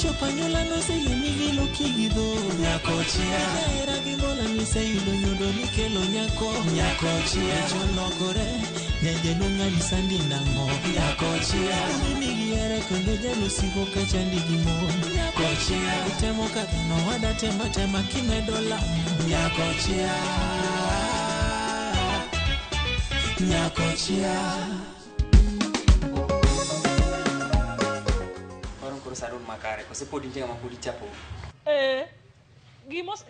Chopanyola no se yini gido Nyakochia era gibola ni se yudo nyodo nikelo Nyakochia cholokore nyeje lunga ni sandi nango Nyakochia mimi giere konde jalo sigo kachandi gimo Nyakochia temo katano wada tema kimedola Nyakochia Sarun makare ko se podi jenga mapodi chapo gimos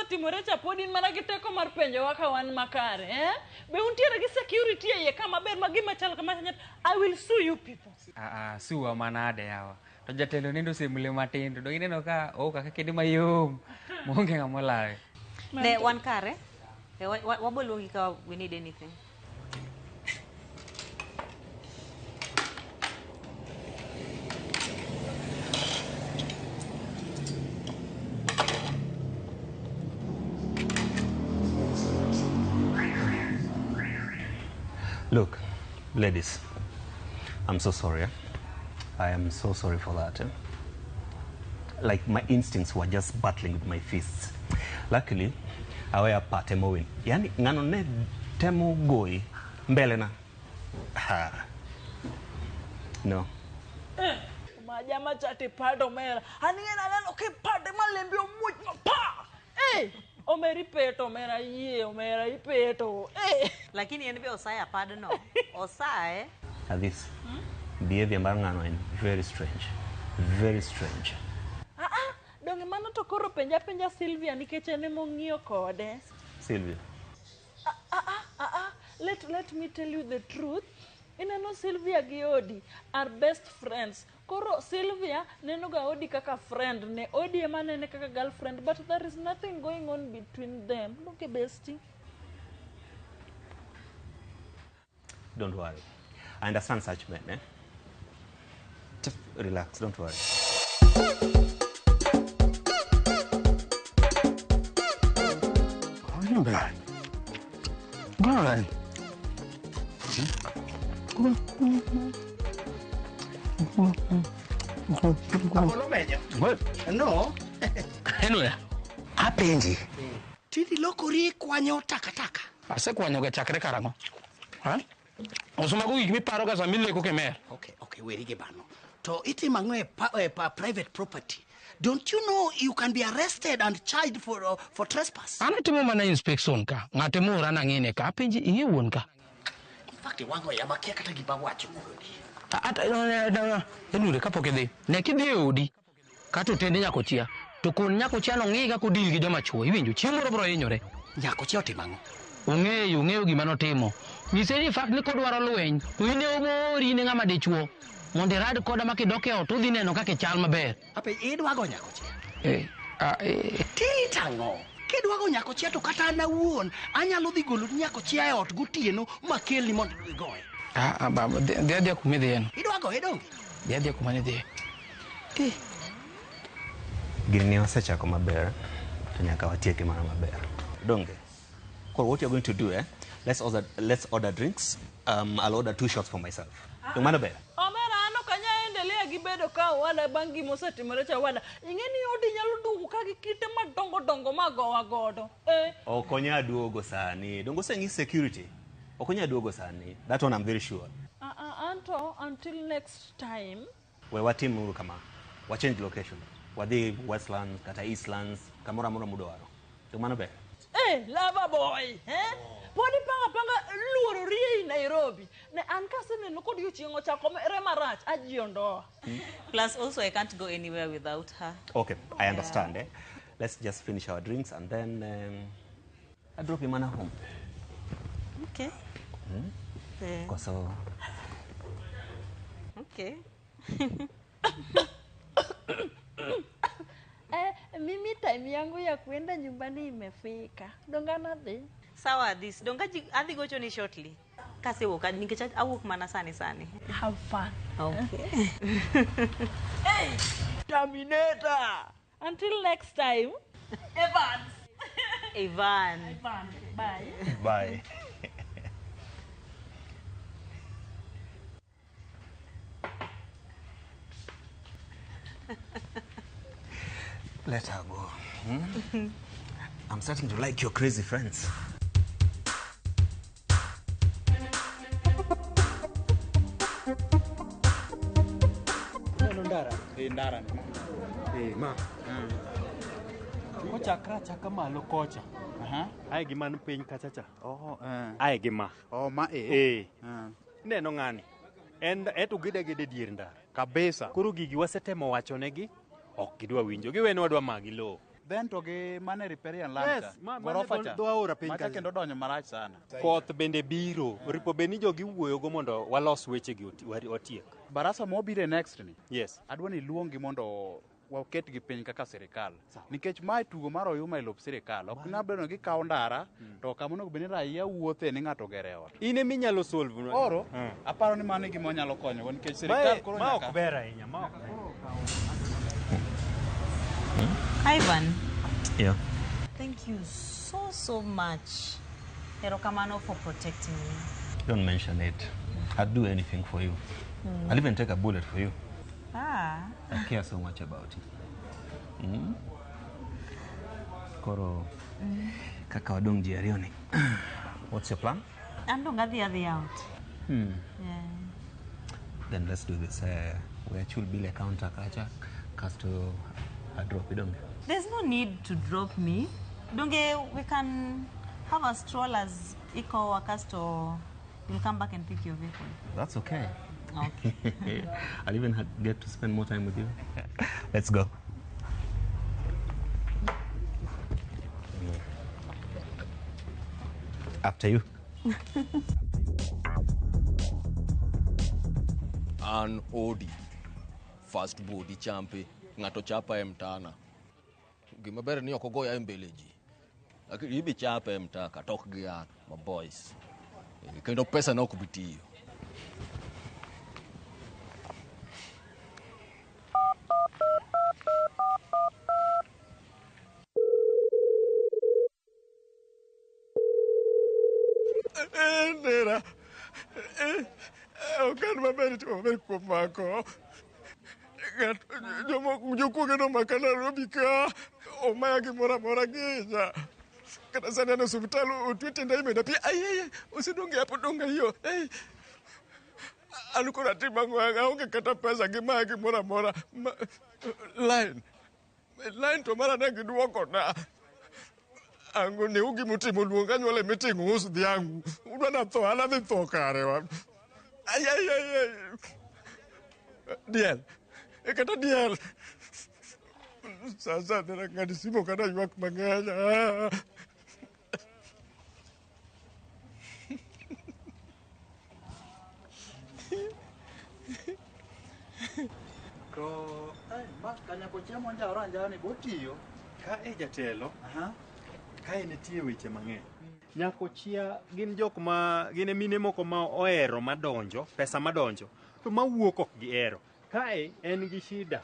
timore chapodi mana giteko mar penjo waka wan makare be untiere gi security ye kama ber magima chal kama I will sue you people suwa manade yawa to jatelo nindo semule matindo do ineno ka kaka kede mayom monge ngamolawe ne wan kare wabolongi ka we need anything. Look, ladies, I'm so sorry. I am so sorry for that. Like my instincts were just battling with my fists. Luckily, I wear patemo win. Yani ngano ne temo goi mbele na. No. Majama chati pado mera. Aningena nalo ke pade malembi omuj pa. Omeri peto mera ye omera ipeto lakini yenbe osaya pad no osae this behavior marangano is very strange donge mano to koro penja Sylvia nikech ene mongiyo kode Sylvia let me tell you the truth. Ineno Sylvia gi Odi are best friends. Koro Sylvia neno ga Odi kaka friend ne Odi ema nene kaka girlfriend, but there is nothing going on between them. Look at bestie. Don't worry. I understand such men, Just relax, don't worry. Not bad. Go on. No. Anyway, apenji. Tidi lokori kwanyo takataka. Ase kwanyo ga chakre karango. Ha? Osoma go gimi paro ga samile ko kemer. Okay, weri ge bano. To iti mangwe private property. Don't you know you can be arrested and charged for trespass? Ana timo mana inspection ka. Ngate mo rana ngene ka apenji inge won ka. In fact, wango ya makia kata gibawacho ngodi. Ata enure kapok idhi. Nek idhi e odi. Kato tende Nyakochia. To kun Nyakochia no ngiga ko dil gi joma chuo. Iwinjo chiemo bro hinyore. Nyakochia otimango. Ong'eyo gima notimo. Nyise ni fact ni kodwaro lweny. To ine omori ne ng'ama dichuo. Mondo rad koda makidoke ot udhi neno kaka chal maber. Ape idwago Nyakochia. Tango. Kidwago Nyakochia to kata na wuon anyalo dhi golo Nyakochia e ot gotieno makelni mondo igoye. Baba, dia kumedhi eno. Idwago edonge. Dia kumane dhi. Gini wasechako maber, to nyaka watieke mana maber. Donge. What you're going to do, let's order drinks. I'll order 2 shots for myself. Yung mana be? Omera ano kanya endelea gibedo ka wada bangi mosetimore cha wada. Ingeni Odi nyalo dugu ka gikite madongo magowa godo. Okonya duogo sani. Dongo sengi security. Okonya duogo sani. That one I'm very sure. Anto, until next time. We watimu kama. We change location. Wadi Westlands, kata Eastlands, kamora mudo waro. Yung mana be? Lava boy, Podi panga luoro rie in Nairobi. Ne ankase ne no kodi uchingo chako remarach ajiondo. Plus also I can't go anywhere without her. Okay, I understand. Let's just finish our drinks and then I drop him home. Okay. So. Okay. Mimi time yangu ya kuenda nyumbani imefika. Donga nadhi. Sawa this. Donga adhi gocho ni shortly. Kasi woka ningecha awuk mana sani. Have fun. Okay. Hey, Terminator. Until next time. Ivan. Bye. Bye. Let her go. I'm starting to like your crazy friends. Ndara ni. Ma. Kocha chaka malo kocha. Ai gima no piny kacha cha. Ai gima. Ma Neno ng'ani. En eto gide dier ndara. Kabisa. Koro gigi wasetemo wachonegi ok gidwa winjo. Giwenwa dwa magi lo. Then to ge mane riparian lanka. Yes, gorofa cha. Do aora piny kacha. Kendo donyo marach sana. Koth bende biro. Ripo beni jogi wuoyo go mondo walos weche gi otiek. Barasa mo bire next ni. Yes. Adwa ni luongi mondo waket gi piny kaka sirikal. Nikech mai tugo mar oyuma ilop sirikal. Ok nabedo gi kawo ndara to kamono bende raia wuothe ni ng'ato gere ot. In emi nyalo solve. Oro aparo ni mano gima nyalo konyo nikech sirikal koro nyaka. Ma ok ber ahinya, ma ok ber. Ivan. Yeah. Thank you so much. Erokamano for protecting me. Don't mention it. I'd do anything for you. I'll even take a bullet for you. I care so much about it. Koro kaka wadong jiarioni. What's your plan? I'm doing the other out. Yeah. Then let's do this. We actually build a counter kacha casto a drop it. There's no need to drop me. Donge, we can have a stroll as Iko or Casto. You'll come back and pick your vehicle. That's okay. Okay. I'll even get to spend more time with you. Let's go. After you. An odi fast body champi ngato chapa mtana gima ber ni okogoya e mbele ji lakini ibi chapa mtaka tok gi an my boys kendo pesa na okubitiyo Nera okan maber to maber kuom mako jokuoge no makana robi ka omaya gimoro amora ginya kata sani an osiptal otwe tenda imeda pi ayeye osedonge apo donga hiyo an kora timo ang'o aonge kata pesa gimaya gimoro amora line to mara ne giduokona ango ne ugi mutimo luonga anyuola meeting us dhiangu udwa na tho ala dhi tho kare wa ay diel kata diel sasa nera ngadi simo kana ywak mang'eny to ma kanya Kochia monja oranja ni botiyo ka e jatelo kae nitie weche mang'eny. Nyakochia gin jok ma gin mine moko ma ohero madonjo, pesa madonjo, to mawuok ok gihero. Kae en gi shida.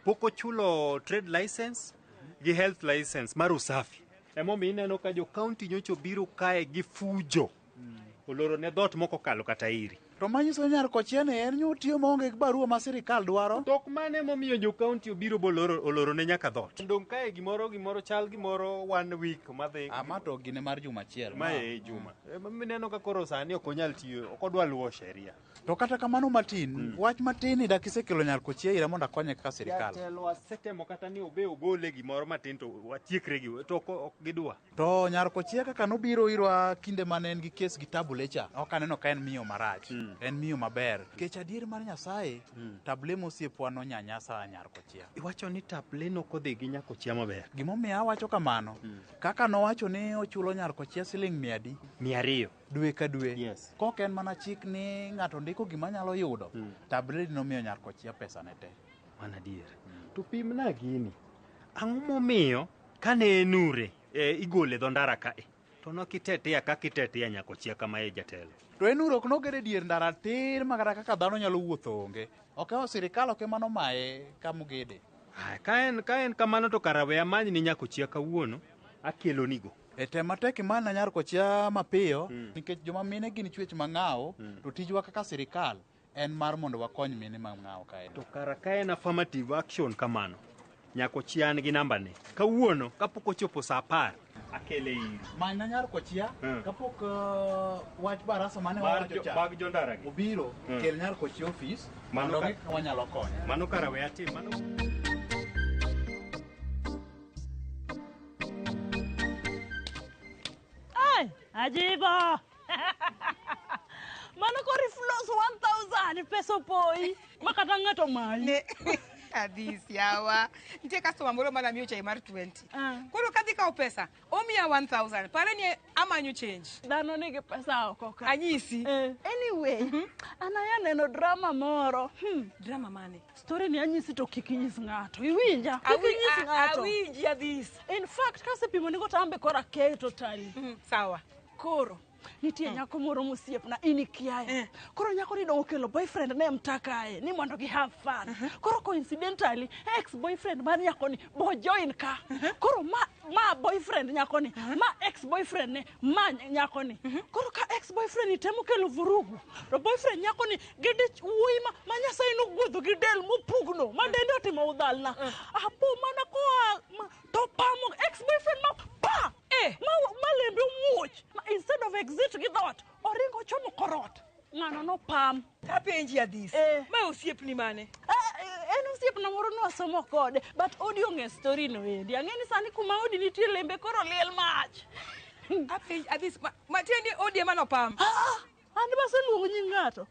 Pok ochulo trade license gi health license mar usafi. Emomiyo ineno ka jo county nyocho biro kae gi fujo. Oloro ne dot moko kalo kata iri. to manyiso Nyar Kochia ne en nyotiyo maonge gi barua ma sirikal dwaro. Tok mane momiyo jo county obiro oloro ne nyaka dot. Ndong kae gimoro chal gimoro 1 week madhi. Ama to gine mar juma achiel. Ma e juma. Mineno ka koro sani ok onyal tiyo, ok odwa luwo sheria. To kata kamano matin, wach matin ni dakisekelo Nyar Kochia ira mondo akonye kaka sirikal. Jatelo asetemo kata ni obe ogole gimoro matin to watiekre gi to ok gidwa. To Nyar Kochia kaka nobiro irwa kinde mane en gi kes gi Tabulecha, ok aneno ka en miyo marach. En miyo maber. Kech adier mar Nyasaye, Table mosiepwa no nyanyasa Nyar Kochia. Iwacho ni Table nokodhi gi Nyakochia maber. Gimomiyo awacho kamano, kaka nowacho ni ochulo Nyar Kochia siling 200 dwe ka dwe. Yes. Kok en mana chik ni ng'ato ndiko gima nyalo yudo. Table nomiyo Nyar Kochia pesa ne te. Mana dier. To pimna gini. Ang'o momiyo kane enure igole dho ndara kae. To nokitetea kakitetea Nyakochia kama e jatelo. To enuro ok nogere dier ndara tir magara kaka dhano nyalo wuotho onge. Ok sirikal ok emano mae kamugede. Ka en kamano to karawe amany ni Nyakochia kawuono akelo nigo. E tema tek imana Nyar Kochia mapiyo nikech joma mine gin chwech mang'aw to tijwa kaka sirikal en mar mondo wakony mine mang'aw kae. To kara ka en affirmative action kamano Nyakochia nigi namba ne. Kawuono kapok ochopo saa 10 akele iri. Manya nyar Kochia kapok wach baraso mane wawacho cha. Bag jondara gi. Obiro kel nyar Kochia office mondo wanyalo konyo. Mano kara we atim mano. Ay, ajiba. Mano kori flows 1,000 peso poi. Makata ngato mali. Adis yawa. Nte customer moro mana miyo chai mar 20. Koro kadhi kao pesa, omiya 1,000. Pare ni amanyo change. Dano nigi pesa oko ka. Anyisi. Anyway, anaya neno drama moro. Drama mane? Story ni anyisi to kikinyis ngato. Iwinja? Kikinyis ngato. Awinji Adis. In fact, kase pimo niko tambe kora kei totally. Sawa. Koro. Nitie nyako moro mosiep na inikiae. Koro nyako ni okelo boyfriend ne mtakae ni mondo gi have fun. Koro coincidentally ex-boyfriend mar nyako ni bo join ka. Koro ma boyfriend nyako ni, ma ex-boyfriend ne ma nyako ni. Koro ka ex-boyfriend ni temo kelo vurugu. To boyfriend nyako ni gede wuyi ma Nyasaye no gwedho gi del mopugno. Ma dende otimo udhalna. Apo mana ko to pamo ex-boyfriend ma pa. Malembe much. Instead of exit gi dot, oringo chomo korot. Ngano no pam. Tapenji Adis. Ma osiep ni mane? En osiep na moro no asomo kode, but audio nge story no endi. Angeni sani kuma odi nitie lembe koro liel mach. Tapenji Adis, matiende odi mano pam. Andi base luongo nying ngato.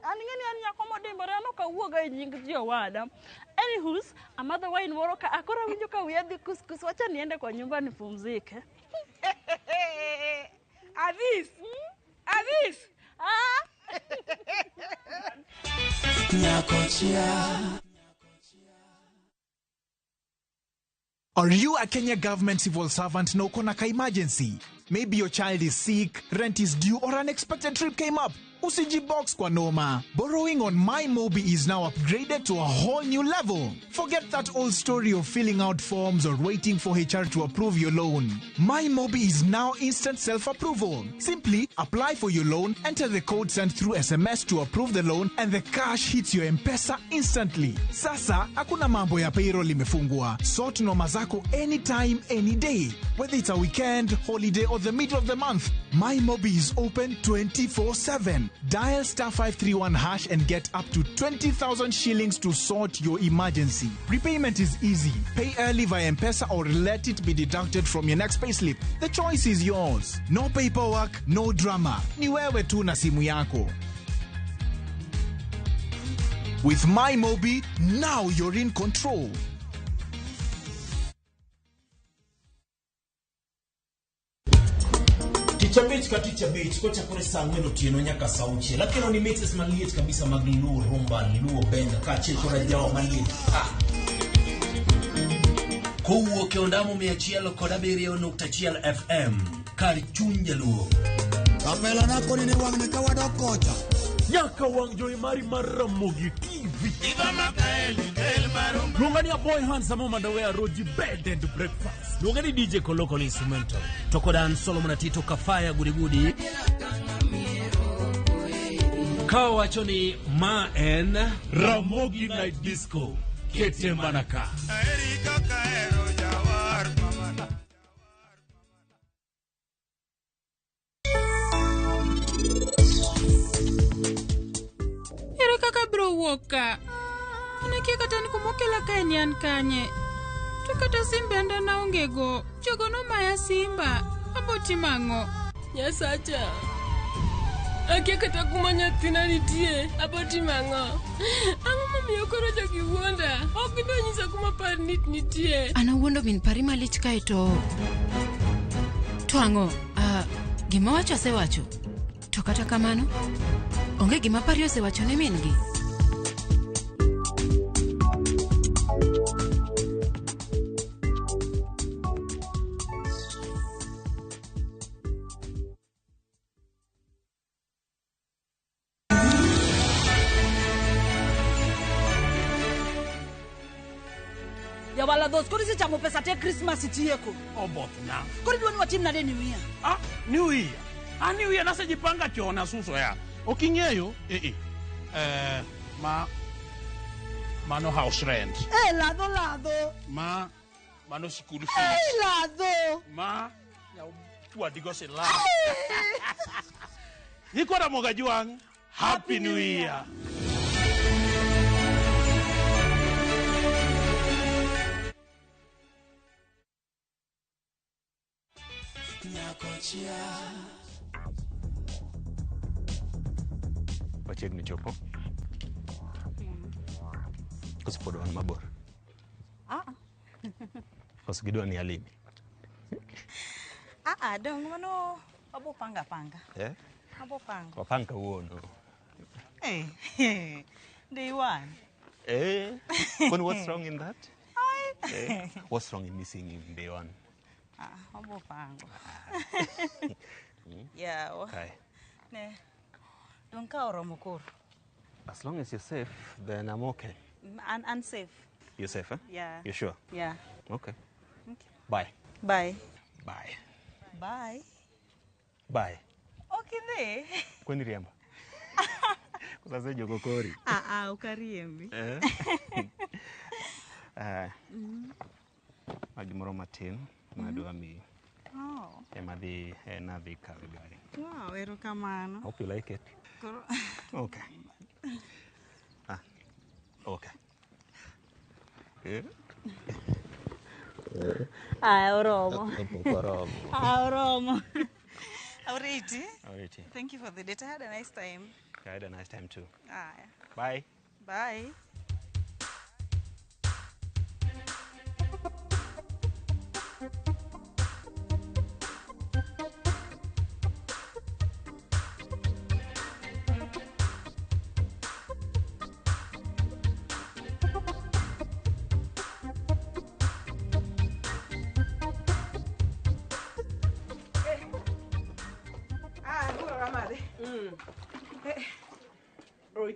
Aningeni an nyako modimbore ano kawuoga e nying ji owada. Anywho's, amadha wine moro ka akora winjo ka wiya dhi kuskus, wacha niende kwa nyumba nipumzike. Adis! Adis! Nyakochia. Are you a Kenya government civil servant no konaka emergency? Maybe your child is sick, rent is due, or unexpected trip came up. Usiji box kwa noma. Borrowing on MyMobi is now upgraded to a whole new level. Forget that old story of filling out forms or waiting for HR to approve your loan. MyMobi is now instant self-approval. Simply apply for your loan, enter the code sent through SMS to approve the loan, and the cash hits your M-Pesa instantly. Sasa, hakuna mambo ya payroll imefungwa. Sort noma zako anytime, any day. Whether it's a weekend, holiday, or the middle of the month, MyMobi is open 24/7. Dial *531# and get up to 20,000 shillings to sort your emergency. Repayment is easy. Pay early via M-Pesa or let it be deducted from your next payslip. The choice is yours. No paperwork, no drama. Ni wewe tu na simu yako. With MyMobi, now you're in control. Teacher beach kocha kore sangweno tieno nyaka sauche lakini ni mixes maliet kabisa magluo rumba luo benga kache kora jao maliet Kowuok e ondamo 107.1 FM kar chunja luo Kapela na koni ni wangne kawado kocha nyaka wang joy mari mar Ramogi TV Iba makaeli del marum Lungani ya boy handsome mandawea roji bed and breakfast Lungani DJ Kolokolo instrumental Tokodan Solomon Tito Kafaya gudi Kawa wachoni ma en Ramogi Night Disco Kete Manaka Erika kaero jawar mamana Kaka bro woka Unakia kata nikumokela kaini kanye Tukata simbe anda naongego Chogono maya simba Aboti mango Nyasacha Akia kata kumanya tina nitie Aboti mango Ango mami yokoro jogi wonda Ogido nyisa kumapar nitie Ana wuondo min pari malich kaito Tuango Gima wacho sewacho To kata kamano Onge gima pari osewacho ne min gi Ya wala dos, kuri si chamo pesa te Christmas itieko. Obot na. Kuri duwani wa team na de New Year. New Year. New Year nasa jipanga chona suso ya. Okinyeyo, ma Mano house rent. Lado. Ma, mano school fees. Lado. Ma, wadigo se la. Niko na Mogajuang. Happy New Year. Kochia. Wachiegni chopo. Kusipod wan mabor. Kosigidwa ni alibi. Dong mano abo panga. Eh? Abo panga. Wapanga uono. Day one. When what's wrong in that? What's wrong in missing him day one? Abo panga. Yeah. Okay. Ne. Don't ka oromokor. As long as you're safe, then I'm okay. Unsafe. You're safe, eh? Yeah. You sure? Yeah. Okay. Bye. Bye. Bye. Bye. Bye. Okay there. Kwani riemba? Kusasa jogo kori. Ukariembi. Magimoro matin, madwa mi. Madhi nadhi kawe gari. Wow, erokamano. Hope you like it. Okay. Okay. Oromo. Oromo. Alrighty. Alrighty. Thank you for the date. I had a nice time. I had a nice time too. Yeah. Bye. Bye.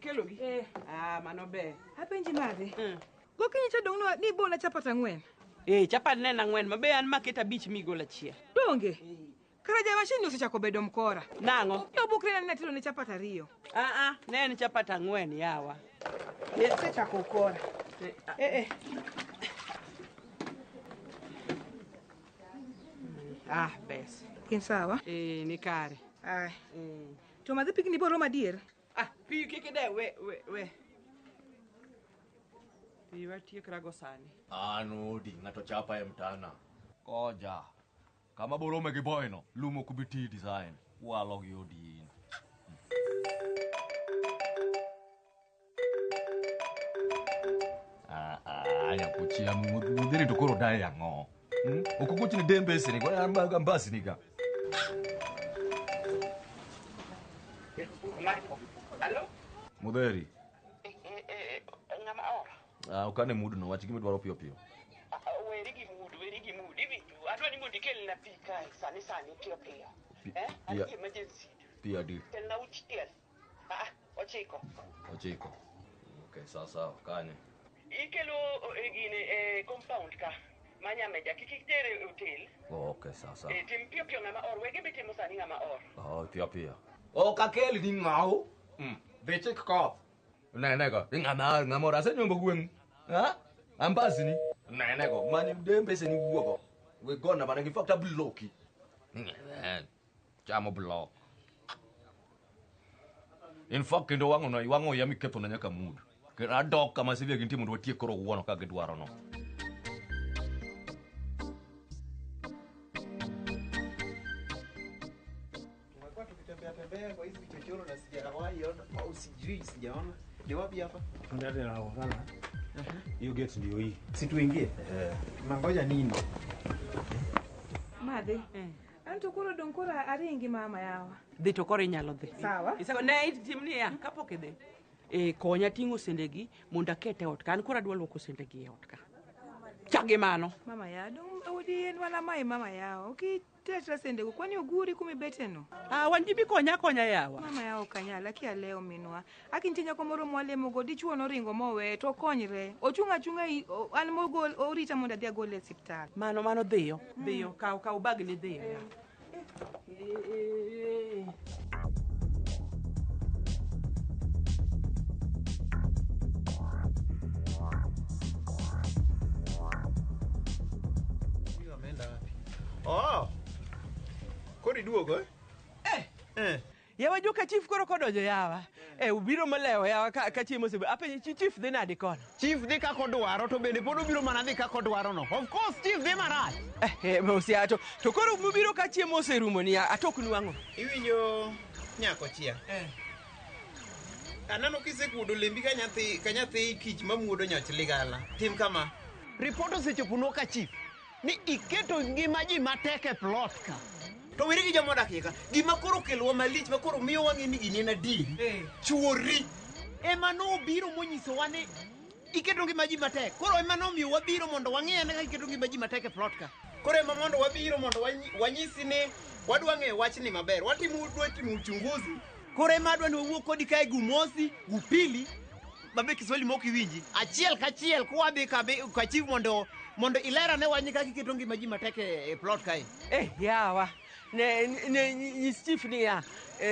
Kelogi. Mano be. Apenji nade? Gokinyi cha dong ni bona chapat ang'wen. Chapat ne ang'wen mabe an maketa beach migola chia. Donge. Karaja mashini osechako bedo mkora. Nango. Yo bukre na tilo ni chapat ariyo. Ne en chapat ang'wen yawa. Osechako ukora. Bes. Kin sawa? Ni kare. To madhi pikni boro madier. Pi kike de we. Pi watiek rago sani. Anodi ngato chapa mtana. Koja. Kama borome gi boyno, lumo kubiti design. Walo gi odin. Anya Kochia mudiri to koro dai yango. Okukuchi ni dembe sini kwa ambaga mbasi nika. Hello? Muderi. Ngama ora. Ukane mudu no wachiki midwaro pio pio. Weri gi mudu. Ivi adwa ni mondo ikel na pika sani pio. Ani emergency. Pia di. Tena uchiel. Ochiko. Okay, sasa kanye. Ikelo gine compound ka. Manya meja kikitere hotel. Okay, sasa. Tim pio ngama or wege bitimo sani ngama or. Pia. Kakeli ni ngau. They check cop. Neneko, ngama ora se nyombo gwen. Ambasi ni. Neneko, mani dembe se ni wuogo. We gonna bana gifakta bloki. Chamo block. In fact ndo wango ya miketo na nyaka mood. Kera dok kama sivyo ginti mundu watie koro uono ka gidwaro no. Tembea kwa hizi vichochoro na sijawahi ona au sijaona. Ni wapi hapa? Ndani na wana. Hiyo gate ndio hii. Si tuingie? Mangoja nini? Madhe. Antokoro donkora aringi mama yawa. Dhi to koro inyalo dhi. Sawa. Isako ne itimni ya kapok idhi. Konya ting'o sendegi mondo akete ot ka. An koro adwa luoko sendegi e ot ka. Chagi mano. Mama ya dong odi en wala mai mama yawa. Ukitetra sendego kwani uguri kumibeteno. Wan jibi konya yawa. Mama yawa kanyala kia leo minwa. Akintinya komoro mwale mogo dichuo no ringo mowe to konyre. Ochunga an mogo orita monda dia gole hospital. Mano dhiyo. Ka bag ni dhiyo. Oh. Kodi duogo? Yawa joka chief koro kodojo yawa. Ubiro malewo yawa ka chiemo sebe. Ape chief dhi nadi kono. Chief dhi kako dwaro to bende pod obiro mana dhi kako dwaro no. Of course chief dhi marach. Mosiato. To koro mubiro ka chiemo oserumo ni atok nuang'o. Iwinjo Kochia. Anano kisekuodo lembi ka nyathi kich mamuodo nyoch ligala. Tim kama. Report osechoponwa ka chief ni iketo ngima ji matek e plot ka. To wiri gi joma dakika. Gima koro kelwa malich ma koro miyo wang'e ni gini en adieri. Chuori. Ema no biro monyisowa ni iketo ngima ji matek. Koro ema no miyo wabiro mondo wang'e ni iketo ngima ji matek e plot ka. Koro ema mondo wabiro mondo wanyisi ni wadwa ng'eyo wachni maber. Dwa timo uchunguzi. Koro ema adwa ni wawuok kodi kae gumosi, gupili, babe Kiswahili mok iwinji. Achiel kachiel kuwadhi ka chief mondo ilera ne wanyi kaka iketo ngima ji matek e plot kae. Yawa. Nyis chief ni ya.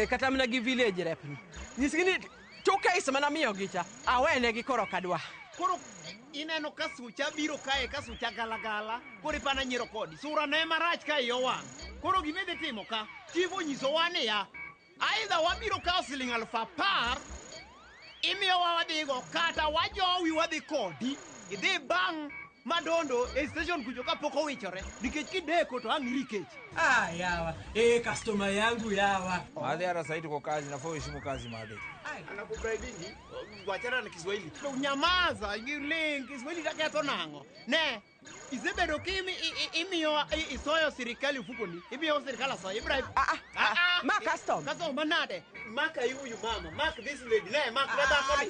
Kata mna gi village rep ni. Nyis ni choka isa mana miyo gicha. Awene gi koro kadwa. Koro ineno ka sucha biro kae ka sucha galagala. Koro ipana nyiro kodi. Sura ne marach kae yo wang'. Koro gimedhi timo ka. Chief onyisowa ni ya. Aidha wabiro kao siling 10,000 imiyowa wadhigo kata wajowi wadhi kodi idhi bang' madondo e station kucho kapok owichore nikech kideko to ang' iri kech. Yawa. Customer yangu yawa. Madhe hata sasa tuko kazi nafaa uheshimu kazi madhe. Anakubribingi wachana na Kiswahili. Nyamaza, ling Kiswahili taketo nang'o. Ne, isebedo kimi imiyo isoyo serikali ufukoni. Imiyo serikali asoyo Ibrahim. Ma custom. Custom manade. Mark you mama. Mark this lady. Ne, mark that one.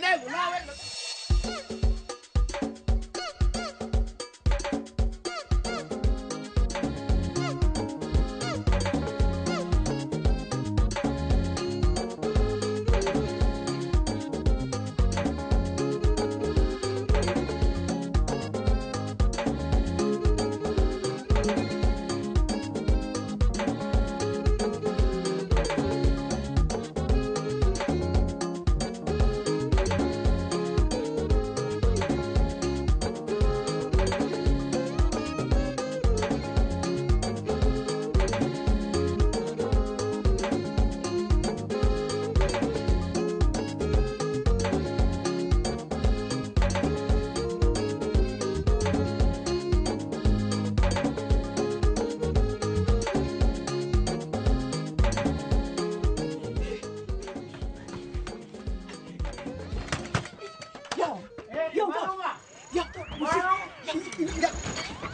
Nawe.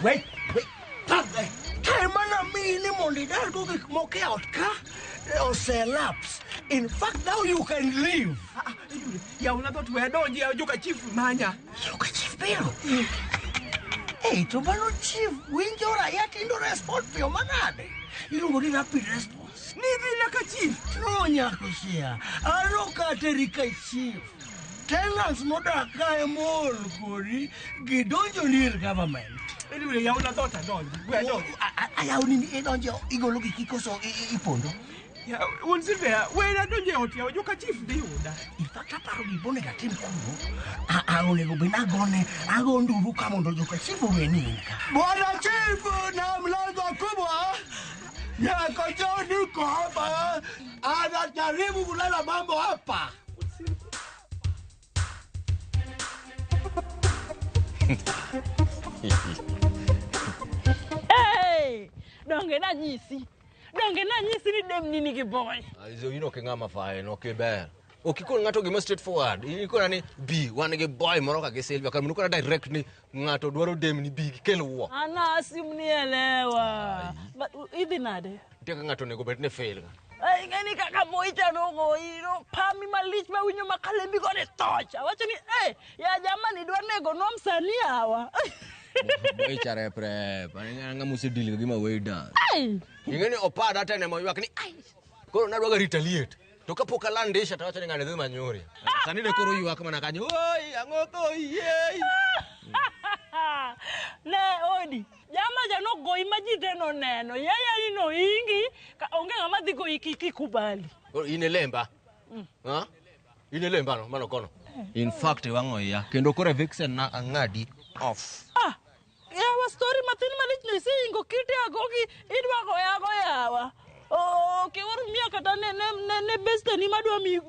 Wait. In fact, now you can leave. Ya una thought we don't ya joka chief manya. Joka chief pero. To mano chief winjora yatindo respond pio manade. Iluongo ni rapid response. Nidhi na ka chief. No Kochia. Aro katerika chief. Tenants modak kae mol kodi gidonjo near government. Anyway, ya una thought adonji. We adonji. Ayaw nini idonjo igolo gi kikoso ipondo. Ya unsive we adonji ot ya joka chief dhi yuda. In fact aparo gibone ga tim kuro. Onego bina gone agonduru ka mondo joka chief weninka. Bwana chief na mlango kubwa. Nyako niko hapa. Anajaribu kulala mambo hapa. Donge na nyisi ni dem nini ki boy. Aizo ino ke ngama fae no ke ber. Okikon ngato gima straightforward. Iko ni B wan ge boy moro ka ge Silvia kan muko direct ni ngato dwaro dem ni B kel wo. Ana asimnielewa. But idhi nade? Teka ngato nego bet ne fail. Ai ngani kaka moita no goiro pami malich ma winyo makalembi gone tocha. Wacho ni ya jamani dwa nego no msani hawa. Boy chare pre, pananga musi deal gima weda. Ingeni opada hata ne moyo yakni koro nadwa ga retaliate. To kapoka landisha tawacha ni ngane dhi manyori. Kanine koro yuwa kama nakanyo. Oi angoto ye. Ne odi. Jama jano go imagine no neno. Yaya ni no ingi ka onge ngama dhi go ikikubali. Ine lemba. Ha? Ine lemba no mano kono. In fact wango ya kendo kore vixen na angadi off. Yeah, was story matin malich ni singo kiti agogi idwa go yawa. Okay, what me kata ne best ni madwa mi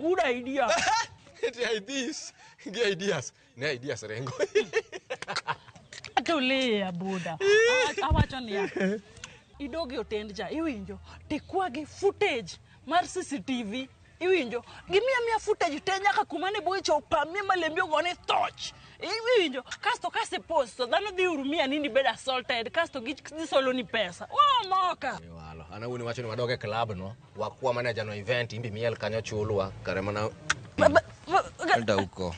good idea. The ideas. Ne ideas rengo. Tulia buda. Awacho ni ya. Idogi otend ja iwinjo tekwagi footage mar CCTV iwinjo gimia footage te nyaka kumane boicho pamia malembio gone torch iwinjo kasto kase post so dhano dhi urumia nini bed assaulted kasto gisolo ni pesa moka walo ana uni wacho ni wadoge club no wakua manager no event imbi miel kanyo chulwa kare mana Alda uko